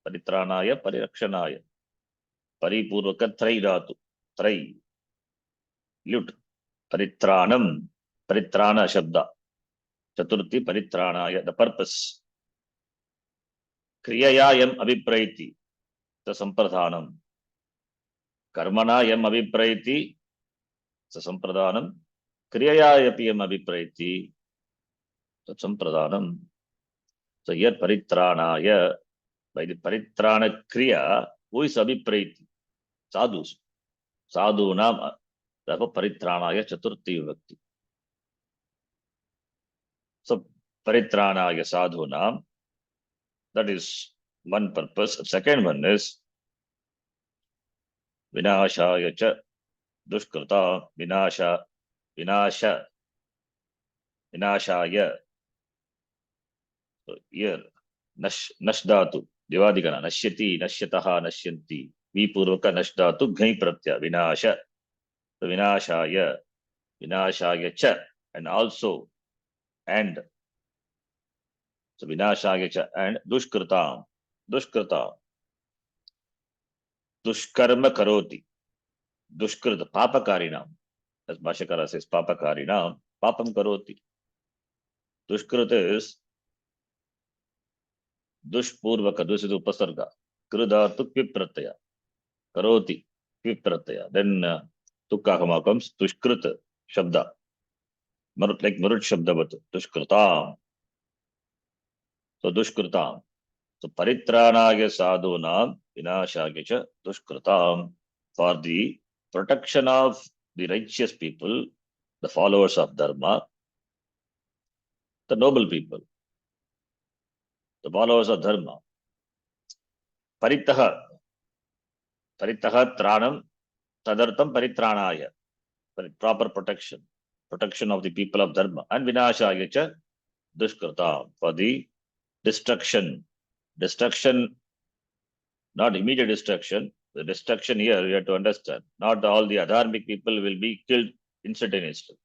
Paritranaya, parirakshanaya. Paripurvaka trai dhatu. Trai. Lut. Paritranam. Paritrana shabda. Chaturthi paritranaya. The purpose. Kriyaya yam abhipraiti. The sampradhanam. Karmana yam abhipraiti. The sampradhanam. Kriyaya yapi yam abhipraiti. The sampradhanam. So here paritranaya. By the paritrana kriya, who is abhipraiti? Sadhus. Sadhunam. Therefore, paritranaya chaturthi vibhakti. So, paritranaya sadhunam, that is one purpose. Second one is vinashaya cha dushkrita, vinashaya. So, here, nashdatu, divadikana, nashyati, nashyataha, nashyanti, vipurvaka nashdatu, ghai pratya, vinasha. So, vinashaya cha, and also, and. So vinashaya cha and dushkrita. Dushkrita. Dushkarma karoti. Dushkrita. Papakarinam. As Bhashakara says, papakarinam. Papam karoti. Dushkrita is dushpurvaka. Dush is upasarga. Krudatu kviprataya. Karoti. Kviprataya. Then tukkahama comes dushkrita. Shabda. Like Marut Shabdavat. Dushkrita. So dushkrita. So paritranaya sadhunam vinashaya cha dushkritam, for the protection of the righteous people, the followers of dharma, the noble people, the followers of dharma. Paritaha tranam tadartam paritranaya, for proper protection of the people of dharma, and vinashaya cha dushkritam, for the destruction, not immediate destruction. The destruction here, we have to understand, not all the adharmic people will be killed instantaneously.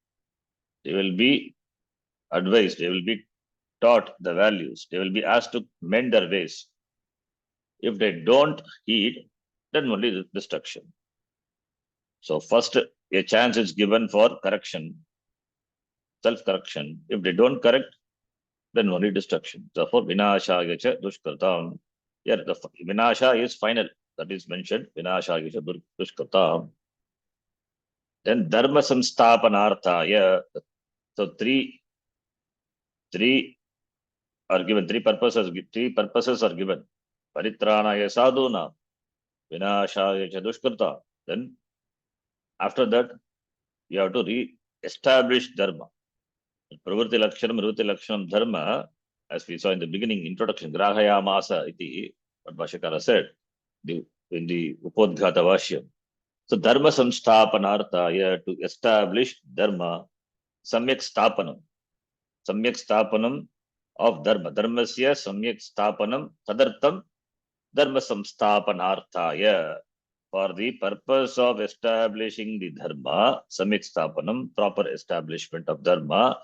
They will be advised, they will be taught the values, they will be asked to mend their ways. If they don't heed, then only the destruction. So first, a chance is given for correction, self-correction. If they don't correct, then only destruction. Therefore, vinashaya cha dushkritam. Here, the vinasha is final. That is mentioned. Vinashaya cha dushkritam. Then dharma samsthapanarthaya. So three are given. Three purposes are given. Paritranaya sadhuna, vinashaya cha dushkrita. Then after that, you have to re-establish dharma. Pravritti lakshanam dharma, as we saw in the beginning introduction, grahayamasa iti, what Bhashakara said in the Upodghata Vashyam. So dharma samsthapanarthaya, to establish dharma, samyak sthapanam of dharma. Dharmasya samyak sthapanam tadartam dharma samsthapanarthaya, for the purpose of establishing the dharma, samyak sthapanam, proper establishment of dharma,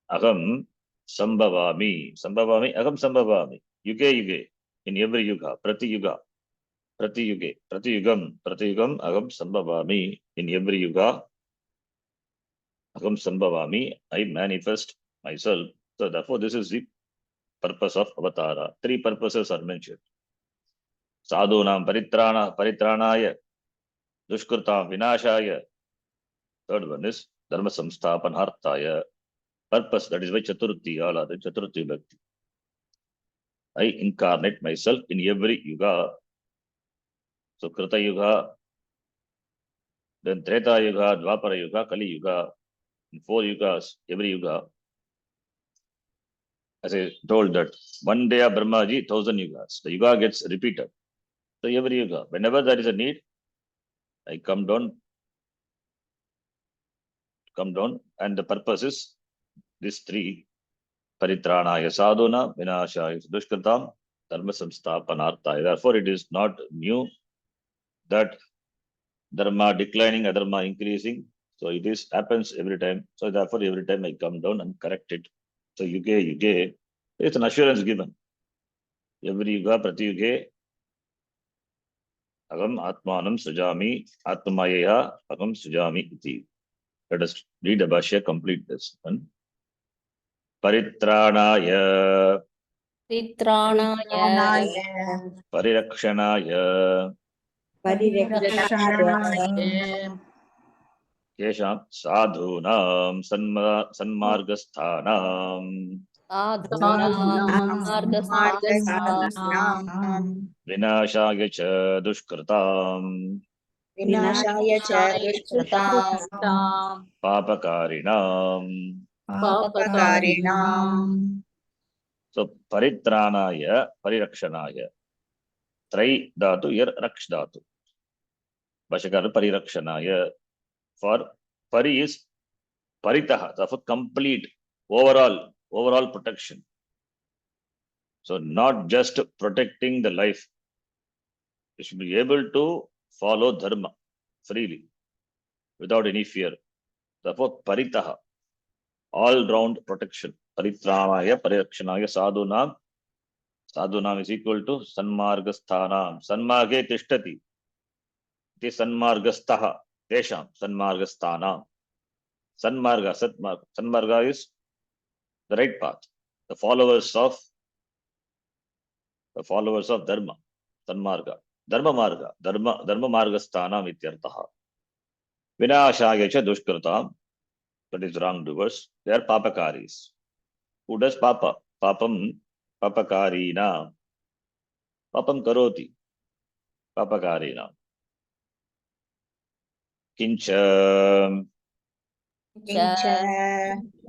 aham sambhavami, aham sambhavami, yuge, in every yuga, pratiyugam, aham sambhavami, in every yuga, aham sambhavami, I manifest myself. So therefore, this is the purpose of avatara. Three purposes are mentioned. Sadhunam paritranaya, dushkritam vinashaya. Third one is dharma samsthapanarthaya. Purpose, that is why chaturthi, all are the chaturthi bhakti. I incarnate myself in every yuga. So krita yuga, then Treta Yuga, Dwapara Yuga, Kali Yuga, in 4 yugas, every yuga, as I told that one day of Brahmaji, 1000 yugas. The yuga gets repeated. So every yuga, whenever there is a need, I come down, and the purpose is these 3: Paritranaya sadhuna, vinashaya dushkritam, dharma samsthapanarthaya. Therefore, it is not new that dharma declining, adharma increasing. So it is happens every time. So therefore, every time I come down and correct it. So yuge, it's an assurance given. Every yuga, prati yuge, agam atmanam sujami, atmaya agam sujami iti. Let us read the Bhashya, complete this one. Paritranaya, Pitrānaya Parirakshanaaya, Rakshānaya Kesham Sadhunam Sanmargasthanam Sadhunam Margasthānam Vinashaya cha Dushkritam Vinashaya cha Dushkritam Papakarinam. Papakarinam. So Paritranaya, Parirakshanaaya. Trai dhatu, here Raksh dhatu. Bhashyakara Parirakshanaaya. For Pari is Paritaha, therefore complete, overall protection. So not just protecting the life, you should be able to follow dharma freely, without any fear. Therefore, Paritaha, all-round protection. Paritranaya, Parirakshanaaya, Sadhunam. Sadhunam is equal to Sanmargasthanam. Sanmarge tishtati. It is Sanmargastaha. Tesham, Sanmargasthanam. Sanmarga, Satmarga. Sanmarga is the right path. The followers of Dharma. Sanmarga. Dharma Marga. Dharma Margasthanam ityartaha. Vinashaya cha dushkritam. That is wrongdoers. They are papakaris. Who does papa? Papam, papakarina. Papam karoti. Papakarina. Kincha Kincha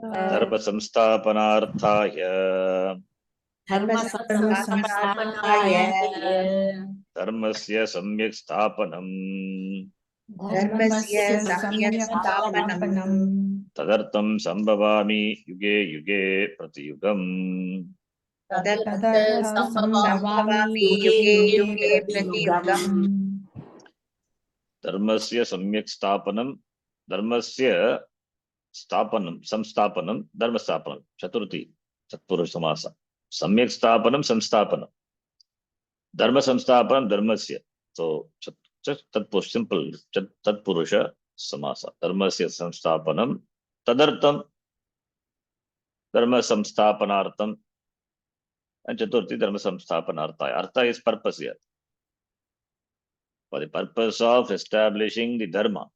dharma samsthapanarthaya dharma samsthapanaya dharmasya samyak sthapanam dharmasya samyak sthapanam tadartam sambhavami yuge yuge pratiyugam. tadartham sambhavami yuge yuge pratyugam. Dharmasya samyak sthapanam, dharmasya sthapanam, samsthapanam, dharma sthapanam. Chaturthi, Chatpurusha Samasa. Samyak sthapanam, samsthapanam. Dharma samsthapanam, dharmasya. So, Tatpurusha, simple, Tatpurusha Samasa. Dharmasya samsthapanam, tadartham, dharma samsthapanartham, and Chaturthi, dharma samsthapanarthaya. Artha is purpose here. For the purpose of establishing the dharma.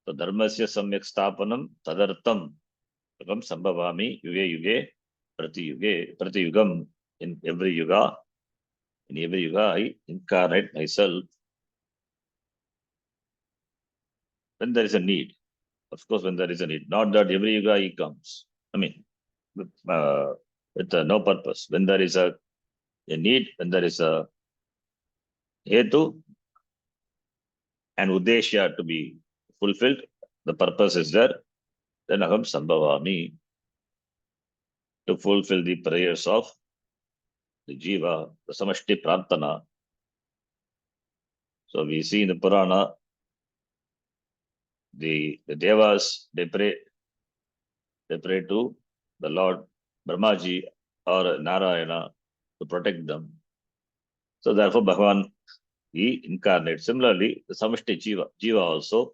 So dharmasya samyak sthapanam tadartham agam sambhavami yuge yuge pratiyugam. In every yuga I incarnate myself when there is a need. Of course, when there is a need. Not that every yuga he comes. I mean, with no purpose. When there is a need, when there is a hetu and uddeshya to be fulfilled, the purpose is there, then aham sambhavami, to fulfill the prayers of the jiva, the samashti prarthana. So we see in the Purana, the devas, they pray to the Lord Brahmaji or Narayana to protect them. So therefore Bhagavan, he incarnates. Similarly, the samashti jiva also,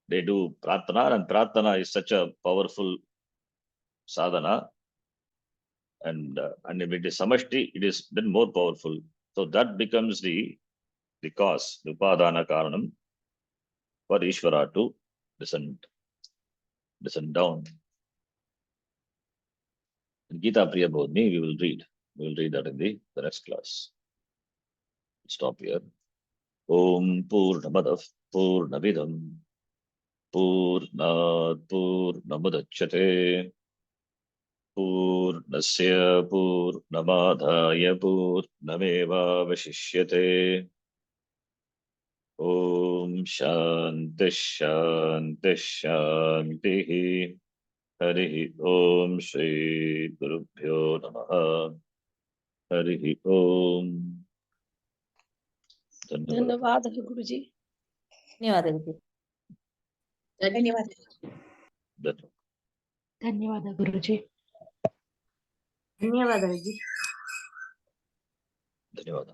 they do prarthana, and prarthana is such a powerful sadhana, and if it is samashti, it is then more powerful. So that becomes the cause, the upadana karanam, for Ishvara to descend down. In Gita Priya Bodhini, we will read that in the next class. Stop here. Om Purnamadah Purnamidam Purnat Purnamudachyate Purnasya Purnamadhaya Purnamevavashishyate. Om Shanti Shanti Shanti. Hari Om Shri Gurubhyo Namaha. Hari Om. ಧನ್ಯವಾದ ಗುರುಜಿ. ಧನ್ಯವಾದಗಳು. ಧನ್ಯವಾದ. ಧನ್ಯವಾದ ಗುರುಜಿ. ಧನ್ಯವಾದಗಳು. ಧನ್ಯವಾದ.